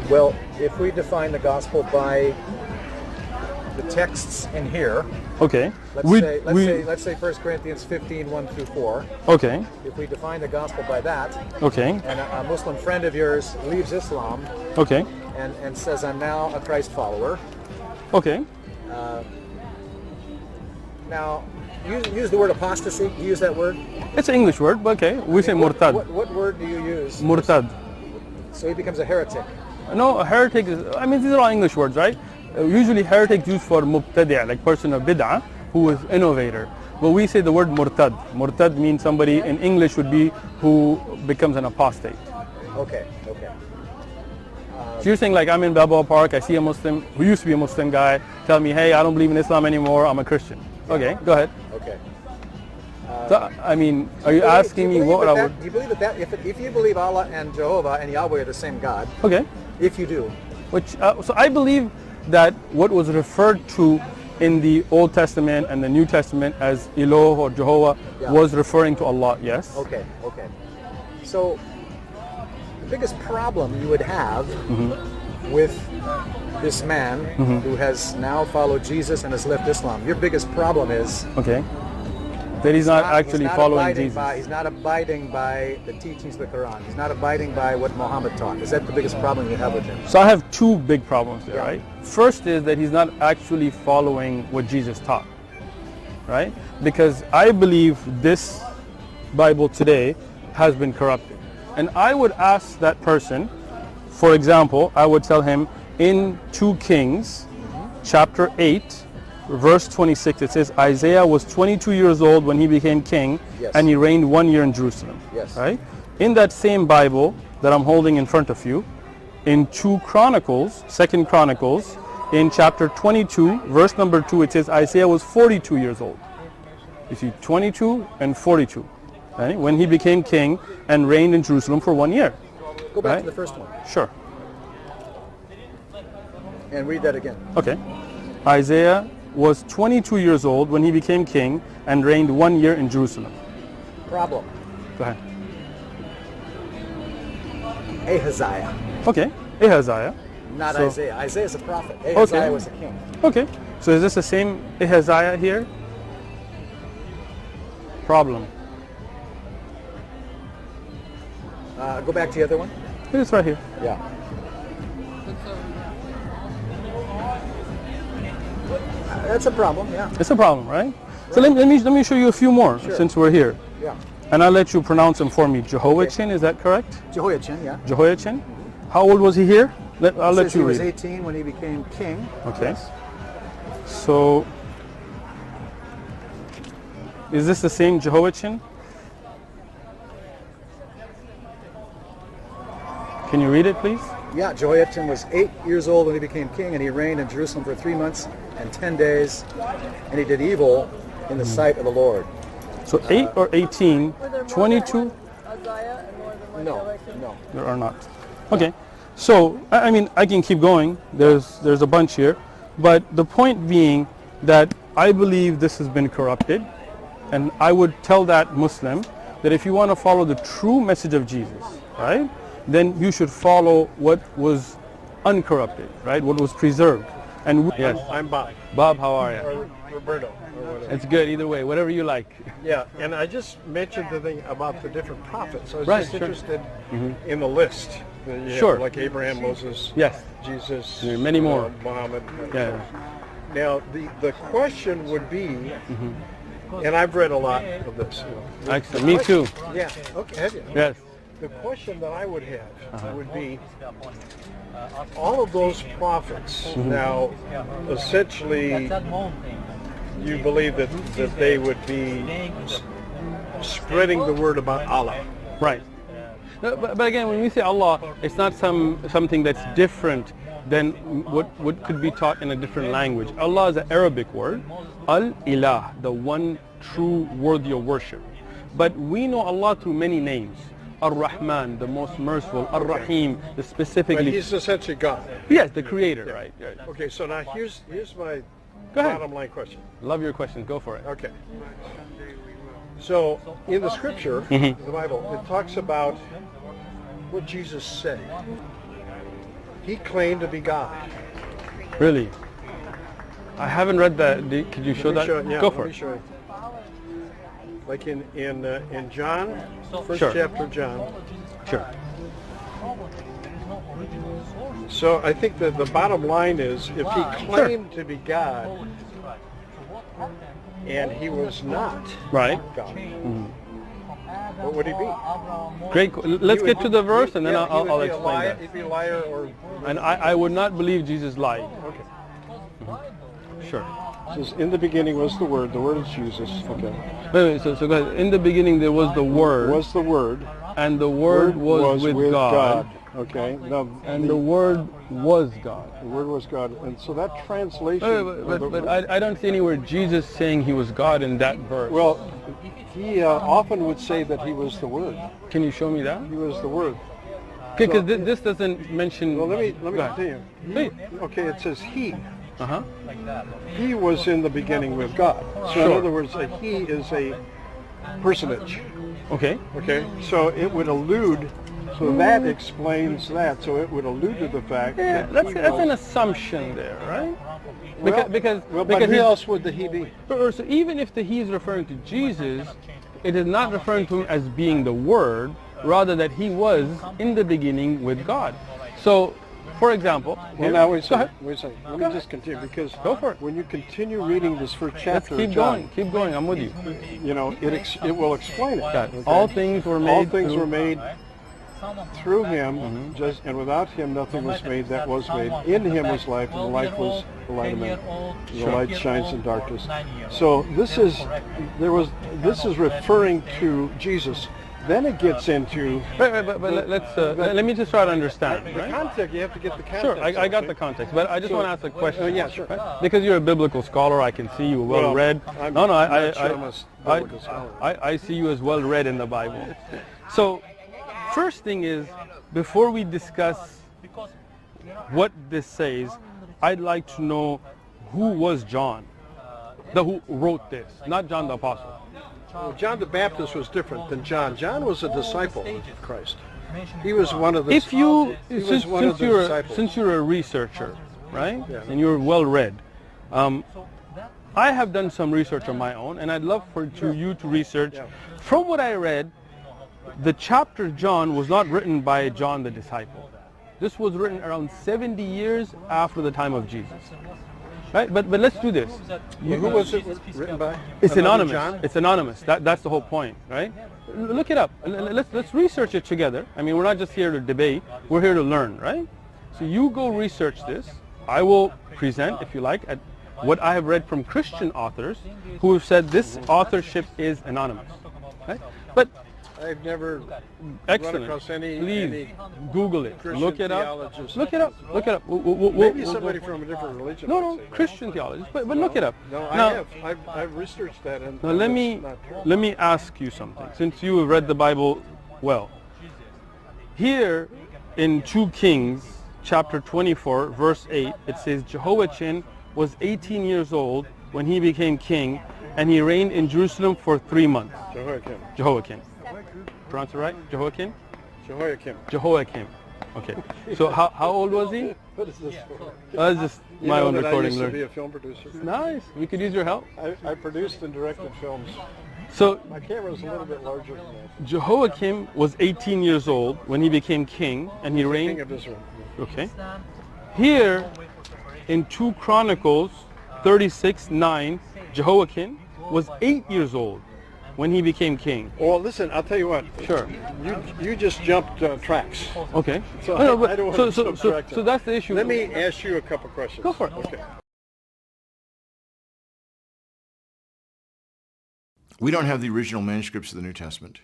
Well, if we define the gospel by the texts in here, Okay. let's say 1 Corinthians 15, 1 through 4. Okay. If we define the gospel by that, Okay. and a Muslim friend of yours leaves Islam Okay. and says, I'm now a Christ follower. Okay. Now, use the word apostasy. You use that word? It's an English word, but okay. We say murtad. What word do you use? Murtad. So he becomes a heretic. No, a heretic is, I mean, these are all English words, right? Usually heretic used for mubtadi', like person of bid'ah, who is innovator. But we say the word murtad. Murtad means somebody in English would be who becomes an apostate. Okay. So you're saying like I'm in Balboa Park, I see a Muslim who used to be a Muslim guy, tell me, hey, I don't believe in Islam anymore, I'm a Christian. Okay, go ahead. Okay. So, I mean, are you asking me what I would... Do you believe that if you believe Allah and Jehovah and Yahweh are the same God? Okay. If you do. So I believe that what was referred to in the Old Testament and the New Testament as Eloh or Jehovah was referring to Allah, yes. Okay. So the biggest problem you would have with this man who has now followed Jesus and has left Islam, your biggest problem is that he's not actually following Jesus. He's not abiding by the teachings of the Quran. He's not abiding by what Muhammad taught. Is that the biggest problem you have with him? So I have two big problems there, right? First is that he's not actually following what Jesus taught, right? Because I believe this Bible today has been corrupted. And I would ask that person, for example, I would tell him in 2 Kings, chapter 8, verse 26, it says, Isaiah was 22 years old when he became king, and he reigned 1 year in Jerusalem. Yes. Right? In that same Bible that I'm holding in front of you, in 2 Chronicles, 2 Chronicles, in chapter 22, verse number 2, it says Isaiah was 42 years old. You see, 22 and 42. Right? When he became king and reigned in Jerusalem for 1 year. Go back to the first one. Sure. And read that again. Okay. Isaiah was 22 years old when he became king and reigned 1 year in Jerusalem. Problem. Go ahead. Ahaziah. Okay. Ahaziah. Not Isaiah. Isaiah is a prophet. Ahaziah was a king. Okay. So is this the same Ahaziah here? Problem. Go back to the other one. It's right here. Yeah. That's a problem, yeah. It's a problem, right? So let me show you a few more since we're here. Yeah. And I'll let you pronounce them for me. Jehoiachin, is that correct? Jehoiachin, yeah. Jehoiachin. How old was he here? I'll let you read. He was 18 when he became king. Okay. Yes. So, is this the same Jehoiachin? Can you read it, please? Yeah, Jehoiachin was 8 years old when he became king, and he reigned in Jerusalem for 3 months and 10 days, and he did evil in the sight of the Lord. So 8 or 18, 22? No. There are not. Okay. So, I mean, I can keep going. There's a bunch here. But the point being that I believe this has been corrupted, and I would tell that Muslim that if you want to follow the true message of Jesus, right, then you should follow what was uncorrupted, right, what was preserved. And yes, I'm Bob. Bob, how are you? Or Roberto. Or whatever. It's good either way, whatever you like. Yeah, and I just mentioned the thing about the different prophets. I was Right, just sure. interested in the list. You have, Sure. like Abraham, Moses, Yes. Jesus, There are many more. Muhammad. Yeah. Now, the question would be, and I've read a lot of this. Excellent. Me too. Yeah, okay, have you? Yes. The question that I would have would be, all of those prophets, now, essentially, you believe that they would be spreading the word about Allah. Right. No, but again, when we say Allah, it's not something that's different than what could be taught in a different language. Allah is an Arabic word. Al-Ilah, the one true worthy of worship. But we know Allah through many names. Ar-Rahman, the most merciful. Ar-Rahim, the specifically. But he's essentially God. Yes, the creator, right. Okay, so now here's my Go ahead. bottom line question. Love your questions. Go for it. Okay. So in the scripture, the Bible, it talks about what Jesus said. he claimed to be God. Really? I haven't read that. Could you show Let that? me show, yeah, Go let for me it. show you. Like in John, first Sure. chapter of John. Sure. So I think that the bottom line is, if he claimed to be God and he was not Right. God, what would he be? Great. Let's He get would to be- the verse and then yeah, he I'll would be a explain liar, that. He'd be a liar or... And I would not believe Jesus lied. Okay. Sure. It says, in the beginning was the Word is Jesus. Okay. Wait, so go ahead. In the beginning there was the Word, Was the Word. and the Word was with God, Okay. Now, and the Word was God. the Word was God. And so that translation... But I don't see anywhere Jesus saying he was God in that verse. Well, he often would say that he was the Word. Can you show me that? He was the Word. Because this doesn't mention... Well, let me Go ahead. continue. Please. Okay, it says he. Uh-huh. He was in the beginning with God. So Sure. in other words, a he is a personage. Okay. Okay, so it would allude, so that explains that. So it would allude to the fact Yeah, that that's he an was, assumption there, right? well, Because but who he's- else would the he be? So even if the he is referring to Jesus, it is not referring to him as being the Word, rather that he was in the beginning with God. So, for example, Well, now wait a go second. ahead. Wait a second. Let Go me ahead. just continue, because Go for it. when you continue reading this first Let's chapter keep of John, going. Keep going. I'm with you. you know, it will explain it. That okay? all things were made. All things through- were made through him, just and without him nothing was made that was made. In him was life, and the life was the light of men. The light shines in darkness. So this is referring to Jesus. Then it gets into But let me just try to understand. the Right? context. You have to get the context. Sure, I got okay? the context, but I just So- want to ask a question. yeah, sure. Right? Because you're a biblical scholar, I can see you were well read. I'm No, not sure I'm a biblical scholar. I see you as well read in the Bible. So, first thing is, before we discuss what this says, I'd like to know who was John, who wrote this, not John the Apostle. Well, John the Baptist was different than John. John was a disciple of Christ. He was one of the. If you, he was one of the disciples. since you're a researcher, right, Yeah. and you're well read, I have done some research on my own, and I'd love for you to research. Yeah. From what I read, the chapter John was not written by John the disciple. This was written around 70 years after the time of Jesus. Right? But let's do this. Well, who was it written by? It's Another anonymous. John? It's anonymous. That's the whole point, right? Look it up. Let's research it together. I mean, we're not just here to debate. We're here to learn, right? So you go research this. I will present, if you like, at what I have read from Christian authors who have said this authorship is anonymous, right? But I've never excellent. run across any. Please Google it. Christian Look it up. theologist. Look it up. Look it up. Maybe We'll somebody go. from a different religion. No, might no, say that. Christian theologists. But look it up. No, I Now- have. I've researched that, and Now let me it's not true. let me ask you something. Since you have read the Bible well, here in 2 Kings chapter 24 verse 8, it says Jehoiachin was 18 years old when he became king, and he reigned in Jerusalem for 3 months. Jehoiakim. Jehoiakim. Pronounce it right? Jehoiakim? Jehoiakim. Jehoiakim. Okay. So how old was he? What is this for? That's just You my know own that I recording used to be learn. a film producer. Nice. We could use your help. I produced and directed films. So My camera's a little bit larger than that. Jehoiakim was 18 years old when he became king, and he King reigned. of Israel. Okay. Here in 2 Chronicles 36:9, Jehoiakim was 8 years old when he became king. Well, listen, I'll tell you what. Sure. You just jumped tracks. Okay. So No, but- I don't want so, to so, jump so, tracks. so that's the issue. Let me ask you a couple questions. Go for it. Okay. We don't have the original manuscripts of the New Testament.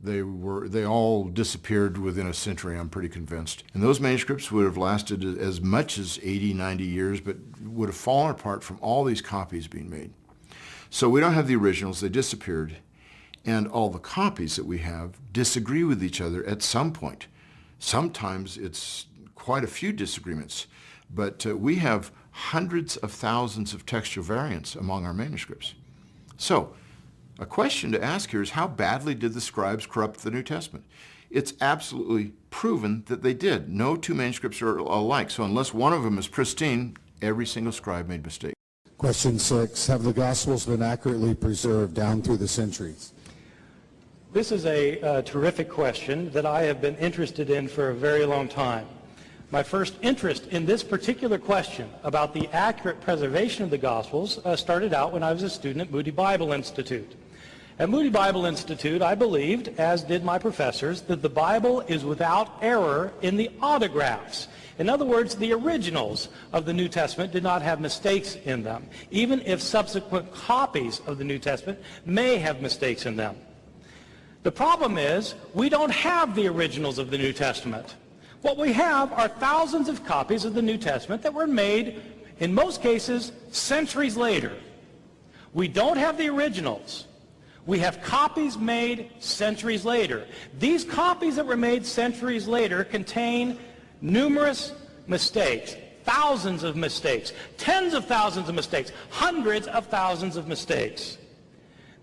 They all disappeared within a century, I'm pretty convinced. And those manuscripts would have lasted as much as 80, 90 years, but would have fallen apart from all these copies being made. So we don't have the originals, they disappeared, and all the copies that we have disagree with each other at some point. Sometimes it's quite a few disagreements, but we have hundreds of thousands of textual variants among our manuscripts. So, a question to ask here is, how badly did the scribes corrupt the New Testament? it's absolutely proven that they did. No two manuscripts are alike. So unless one of them is pristine, every single scribe made mistakes. Question 6, have the Gospels been accurately preserved down through the centuries? This is a terrific question that I have been interested in for a very long time. My first interest in this particular question about the accurate preservation of the Gospels started out when I was a student at Moody Bible Institute. At Moody Bible Institute, I believed, as did my professors, that the Bible is without error in the autographs. In other words, the originals of the New Testament did not have mistakes in them, even if subsequent copies of the New Testament may have mistakes in them. The problem is, we don't have the originals of the New Testament. What we have are thousands of copies of the New Testament that were made, in most cases, centuries later. We don't have the originals. We have copies made centuries later. These copies that were made centuries later contain numerous mistakes, thousands of mistakes, tens of thousands of mistakes, hundreds of thousands of mistakes.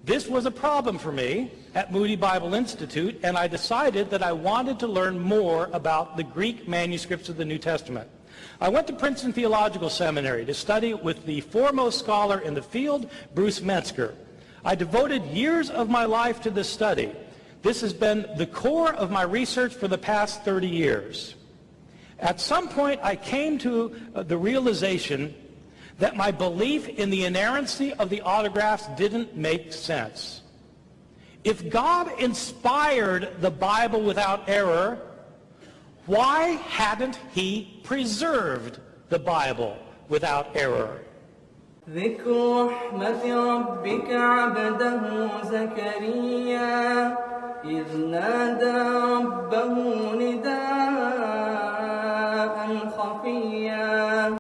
This was a problem for me at Moody Bible Institute, and I decided that I wanted to learn more about the Greek manuscripts of the New Testament. I went to Princeton Theological Seminary to study with the foremost scholar in the field, Bruce Metzger. I devoted years of my life to this study. This has been the core of my research for the past 30 years. At some point, I came to the realization that my belief in the inerrancy of the autographs didn't make sense. If God inspired the Bible without error, why hadn't he preserved the Bible without error? ذكر رحمة ربك عبده زكريا إذ نادى ربه نداء خفيا